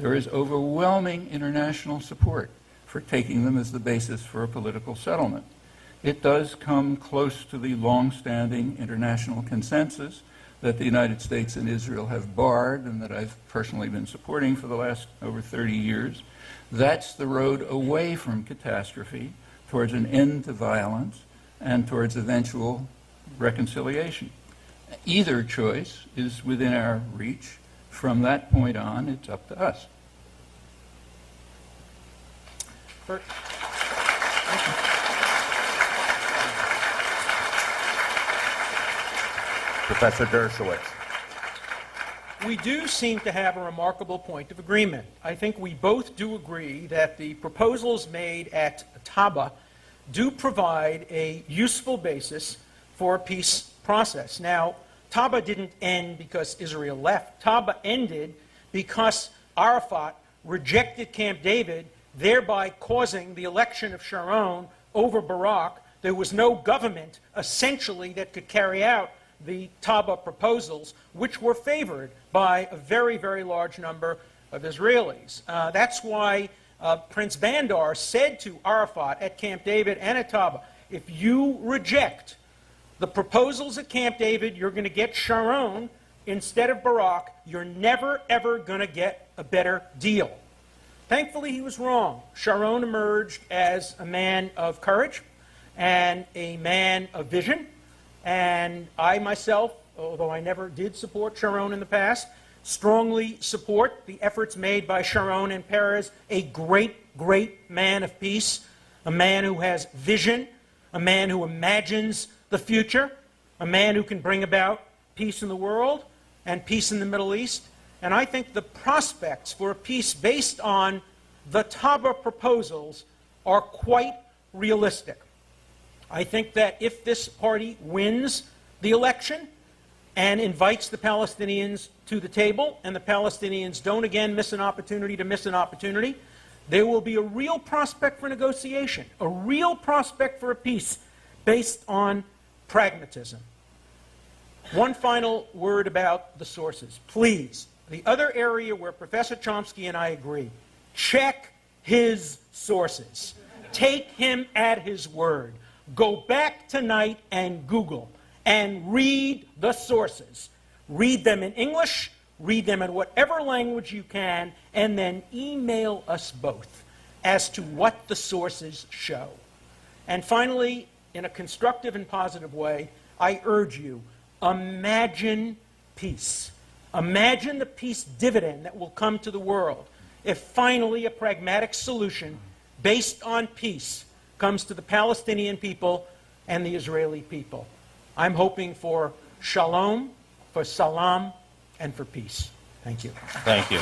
there is overwhelming international support for taking them as the basis for a political settlement. It does come close to the long-standing international consensus that the United States and Israel have barred and that I've personally been supporting for the last over 30 years. That's the road away from catastrophe, towards an end to violence, and towards eventual reconciliation. Either choice is within our reach. From that point on, it's up to us. Professor Dershowitz. We do seem to have a remarkable point of agreement. I think we both do agree that the proposals made at Taba do provide a useful basis for a peace process. Now, Taba didn't end because Israel left. Taba ended because Arafat rejected Camp David, thereby causing the election of Sharon over Barak. There was no government, essentially, that could carry out the Taba proposals, which were favored by a very, very large number of Israelis. That's why Prince Bandar said to Arafat at Camp David and at Taba, if you reject the proposals at Camp David, you're going to get Sharon instead of Barak. You're never, ever going to get a better deal. Thankfully, he was wrong. Sharon emerged as a man of courage and a man of vision. And I myself, although I never did support Sharon in the past, strongly support the efforts made by Sharon and Peres, a great, great man of peace, a man who has vision, a man who imagines the future, a man who can bring about peace in the world and peace in the Middle East. And I think the prospects for a peace based on the Taba proposals are quite realistic. I think that if this party wins the election and invites the Palestinians to the table, and the Palestinians don't again miss an opportunity to miss an opportunity, there will be a real prospect for negotiation, a real prospect for a peace based on pragmatism. One final word about the sources. Please, the other area where Professor Chomsky and I agree, check his sources. Take him at his word. Go back tonight and Google and read the sources. Read them in English, read them in whatever language you can, and then email us both as to what the sources show. And finally, in a constructive and positive way, I urge you, imagine peace. Imagine the peace dividend that will come to the world if finally a pragmatic solution based on peace comes to the Palestinian people and the Israeli people. I'm hoping for shalom, for salam, and for peace. Thank you. Thank you.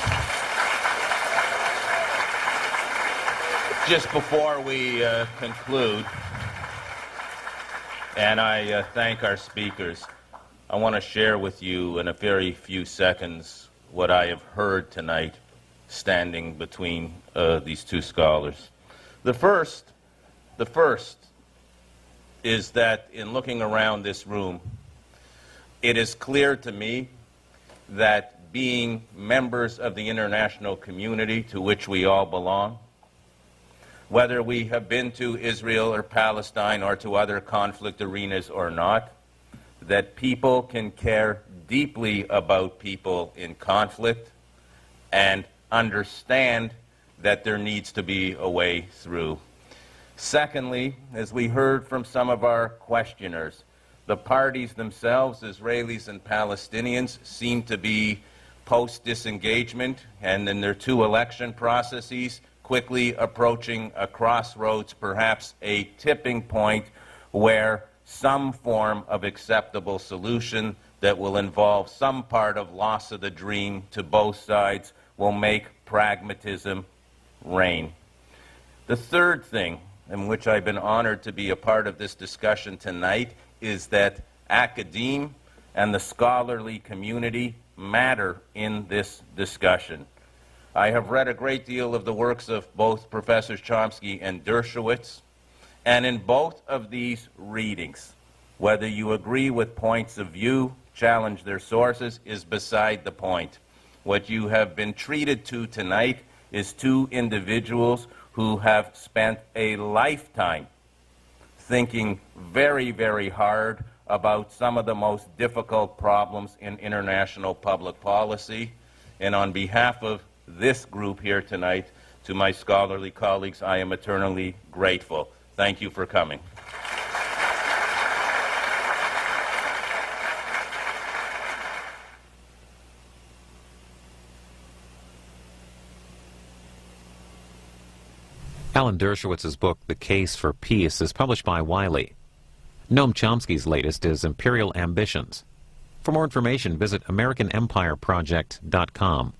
Just before we conclude, and I thank our speakers, I want to share with you in a very few seconds what I have heard tonight standing between these two scholars. The first is that in looking around this room, it is clear to me that being members of the international community to which we all belong, whether we have been to Israel or Palestine or to other conflict arenas or not, that people can care deeply about people in conflict and understand that there needs to be a way through. Secondly, as we heard from some of our questioners, the parties themselves, Israelis and Palestinians, seem to be post-disengagement and in their two election processes quickly approaching a crossroads, perhaps a tipping point where some form of acceptable solution that will involve some part of loss of the dream to both sides will make pragmatism reign. The third thing, in which I've been honored to be a part of this discussion tonight, is that academe and the scholarly community matter in this discussion. I have read a great deal of the works of both Professors Chomsky and Dershowitz, and in both of these readings, whether you agree with points of view, challenge their sources, is beside the point. What you have been treated to tonight is two individuals who have spent a lifetime thinking very, very hard about some of the most difficult problems in international public policy. And on behalf of this group here tonight, to my scholarly colleagues, I am eternally grateful. Thank you for coming. Alan Dershowitz's book, The Case for Peace, is published by Wiley. Noam Chomsky's latest is Imperial Ambitions. For more information, visit AmericanEmpireProject.com.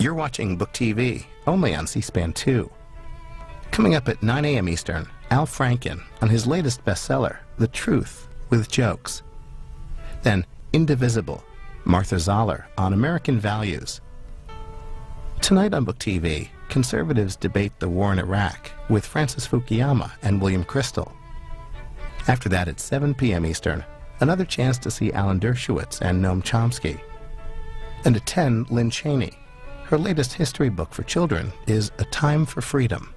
You're watching Book TV, only on C-SPAN 2. Coming up at 9 a.m. Eastern, Al Franken on his latest bestseller, The Truth with Jokes. Then, Indivisible, Martha Zoller on American Values. Tonight on Book TV, conservatives debate the war in Iraq with Francis Fukuyama and William Crystal. After that, at 7 p.m. Eastern, another chance to see Alan Dershowitz and Noam Chomsky. And at 10, Lynn Cheney. Her latest history book for children is A Time for Freedom.